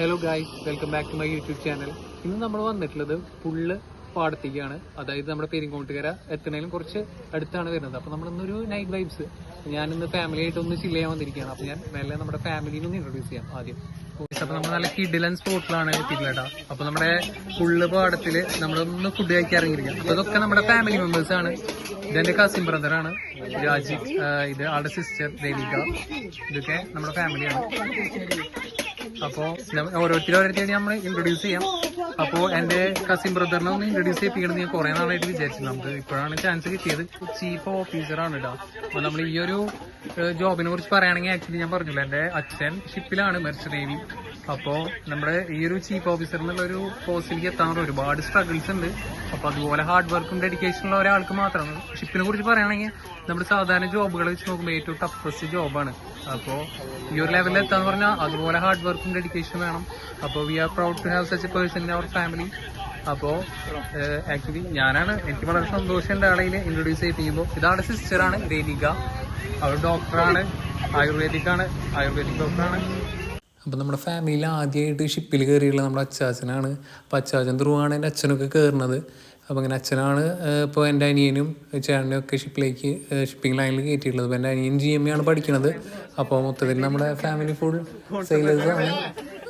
Hello guys, welcome back to my YouTube channel. ഇന്ന് നമ്മൾ വന്നിട്ടുള്ളത് ഫുള്ള് പാടത്തേക്കാണ്. അതായത് നമ്മുടെ പെരിങ്ങോട്ടുകര എത്തുന്നതിലും കുറച്ച് അടുത്താണ് വരുന്നത്. അപ്പോൾ നമ്മളിന്നൊരു നൈറ്റ് വൈബ്സ്, ഞാനിന്ന് ഫാമിലി ആയിട്ട് ഒന്ന് ചില്ല് ചെയ്യാൻ വന്നിരിക്കുകയാണ്. അപ്പോൾ ഞാൻ മെല്ലെ നമ്മുടെ ഫാമിലിനെ ഒന്ന് ഇൻട്രൊഡ്യൂസ് ചെയ്യാം ആദ്യം. അപ്പോൾ നമ്മൾ നല്ല കിഡിലൻ സ്പോട്ടിലാണ് എത്തിയിട്ടുള്ളത്. അപ്പോൾ നമ്മുടെ ഫുള്ള് പാടത്തിൽ നമ്മളൊന്ന് ഫുഡ് കഴിക്കാൻ ഇറങ്ങിയിരിക്കാം. അപ്പോൾ ഇതൊക്കെ നമ്മുടെ ഫാമിലി മെമ്പേഴ്സാണ്. ഇതെന്റെ കസിൻ ബ്രദറാണ് രാജിക്, ഇത് ആളുടെ സിസ്റ്റർ ദേവിക, ഇതൊക്കെ നമ്മുടെ ഫാമിലിയാണ്. അപ്പോൾ ഓരോരുത്തരും നമ്മൾ ഇൻട്രൊഡ്യൂസ് ചെയ്യാം. അപ്പോൾ എൻ്റെ കസിൻ ബ്രദറിനെ ഒന്ന് ഇൻട്രൊഡ്യൂസ് ചെയ്യിപ്പിക്കണം ഞാൻ കുറേ നാളായിട്ട് വിചാരിച്ചു. നമുക്ക് ഇപ്പോഴാണ് ചാൻസ് കിട്ടിയത്. ചീഫ് ഓഫീസറാണ് കേട്ടോ. അപ്പോൾ നമ്മൾ ഈ ഒരു ജോബിനെ കുറിച്ച് പറയുകയാണെങ്കിൽ ആക്ച്വലി ഞാൻ പറഞ്ഞില്ല, എൻ്റെ അച്ഛൻ ഷിപ്പിലാണ്, മെർച്ചന്റ് നേവി. അപ്പോൾ നമ്മുടെ ഈ ഒരു ചീഫ് ഓഫീസർ എന്നുള്ളൊരു പോസ്റ്റിലേക്ക് എത്താൻ ഒരുപാട് സ്ട്രഗിൾസ് ഉണ്ട്. അപ്പോൾ അതുപോലെ ഹാർഡ് വർക്കും ഡെഡിക്കേഷനുള്ള ഒരാൾക്ക് മാത്രമാണ്. ഷിപ്പിനെ കുറിച്ച് പറയുകയാണെങ്കിൽ നമ്മുടെ സാധാരണ ജോബുകളെ വെച്ച് നോക്കുമ്പോൾ ഏറ്റവും ടഫസ്റ്റ് ജോബാണ്. അപ്പോൾ ഈ ഒരു ലെവലിൽ എത്താന്ന് പറഞ്ഞാൽ അതുപോലെ ഹാർഡ് വർക്കും ഡെഡിക്കേഷൻ വേണം. അപ്പോൾ we are proud to have such a person in our family. അപ്പോൾ ആക്ച്വലി എനിക്ക് വളരെ സന്തോഷമുണ്ട് ആളെ ഇൻട്രൊഡ്യൂസ് ചെയ്യിപ്പിക്കുമ്പോൾ. ഇതാളുടെ സിസ്റ്ററാണ് ദേവിക, അവർ ഡോക്ടറാണ്, ആയുർവേദിക് ഡോക്ടറാണ്. അപ്പോൾ നമ്മുടെ ഫാമിലിയിൽ ആദ്യമായിട്ട് ഷിപ്പിൽ കയറിയുള്ള നമ്മുടെ അച്ചാച്ചനാണ്. അപ്പോൾ അച്ചാച്ചൻ ത്രൂ ആണ് എൻ്റെ അച്ഛനൊക്കെ കയറുന്നത്. അപ്പോൾ അങ്ങനെ അച്ഛനാണ് ഇപ്പോൾ എൻ്റെ അനിയനും ചേട്ടനും ഒക്കെ ഷിപ്പിംഗ് ലൈനിൽ കയറ്റിയിട്ടുള്ളത്. അപ്പോൾ എൻ്റെ അനിയൻ GMA ആണ് പഠിക്കുന്നത്. അപ്പോൾ മൊത്തത്തിൽ നമ്മുടെ ഫാമിലി ഫുൾ സെയിലേഴ്സാണ്.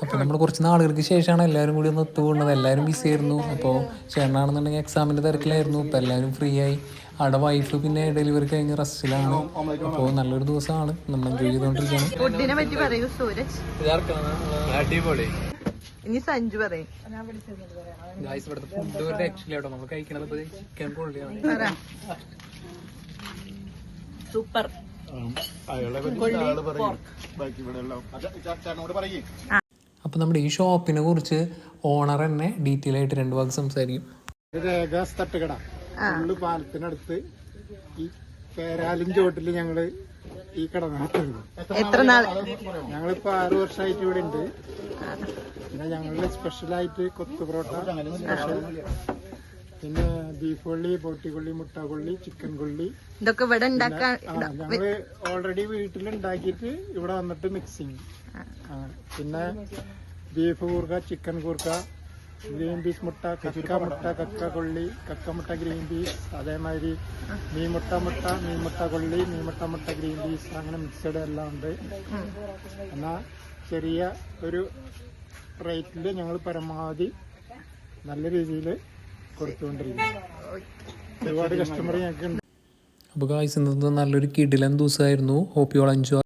അപ്പോൾ നമ്മൾ കുറച്ച് നാളുകൾക്ക് ശേഷമാണ് എല്ലാവരും കൂടി ഒന്ന് ഒത്തുകൂടുന്നത്. എല്ലാവരും ബിസി ആയിരുന്നു. അപ്പോൾ ചേട്ടനാണെന്നുണ്ടെങ്കിൽ എക്സാമിൻ്റെ തിരക്കിലായിരുന്നു. ഇപ്പോൾ എല്ലാവരും ഫ്രീ ആയി. അവിടെ വൈഫ് പിന്നെ ഡെലിവറി കഴിഞ്ഞ് റെസ്റ്റിലാണ്. അപ്പോൾ നല്ലൊരു ദിവസമാണ്, നമ്മൾ എൻജോയ് ചെയ്തുകൊണ്ടിരിക്കുകയാണ്. ഫുഡിനെ പറ്റി പറയൂ സൂരജ്. അടിപൊളി. ഇനി സഞ്ജു പറയും. ഇവിടുത്തെ ഫുഡ് ഒരു രക്ഷയില്ല. നമ്മൾ കഴിക്കണത് ചിക്കൻ കൊള്ളിയാണ്. സൂപ്പർ. അപ്പൊ നമ്മുടെ ഈ ഷോപ്പിനെ കുറിച്ച് ഓണർ തന്നെ ഡീറ്റെയിൽ ആയിട്ട് 2 വാക്ക് സംസാരിക്കും. തട്ടുകട ഫുള്ള് പാലത്തിനടുത്ത് ഈ പേരാലിൻ ചോട്ടില് ഞങ്ങള് ഈ കട നടത്തുന്നത്. എത്ര നാൾ? ഞങ്ങളിപ്പോ 6 വർഷമായിട്ട് ഇവിടെ ഉണ്ട്. പിന്നെ ഞങ്ങളുടെ സ്പെഷ്യലായിട്ട് കൊത്തു പൊറോട്ട സ്പെഷ്യൽ, പിന്നെ ബീഫ് കൊള്ളി, പോട്ടിക്കൊള്ളി, മുട്ടക്കൊള്ളി, ചിക്കൻ കൊള്ളി, ഇതൊക്കെ ഇവിടെ ഞങ്ങള് ഓൾറെഡി വീട്ടിലുണ്ടാക്കിയിട്ട് ഇവിടെ വന്നിട്ട് മിക്സിങ്. പിന്നെ ബീഫ് കൂർക്ക, ചിക്കൻ കൂർക്ക, ഗ്രീൻ പീസ് മുട്ട, കക്ക കൊള്ളി, കക്ക മുട്ട ഗ്രീൻ പീസ്, അതേമാതിരി മീൻ മുട്ട കൊള്ളി, മുട്ട ഗ്രീൻ പീസ്, അങ്ങനെ മിക്സഡ് എല്ലാം ഉണ്ട്. എന്നാൽ ചെറിയ ഒരു റേറ്റിൽ ഞങ്ങൾ പരമാവധി നല്ല രീതിയിൽ കൊടുത്തുകൊണ്ടിരിക്കുന്നു. ഒരുപാട് കസ്റ്റമർ ഞങ്ങൾക്ക് ഉണ്ട്. അപ്പോൾ ഗായ്സ്, ഇന്നത്തെ നല്ലൊരു കിടിലൻ ദിവസമായിരുന്നു. Hope you all enjoy.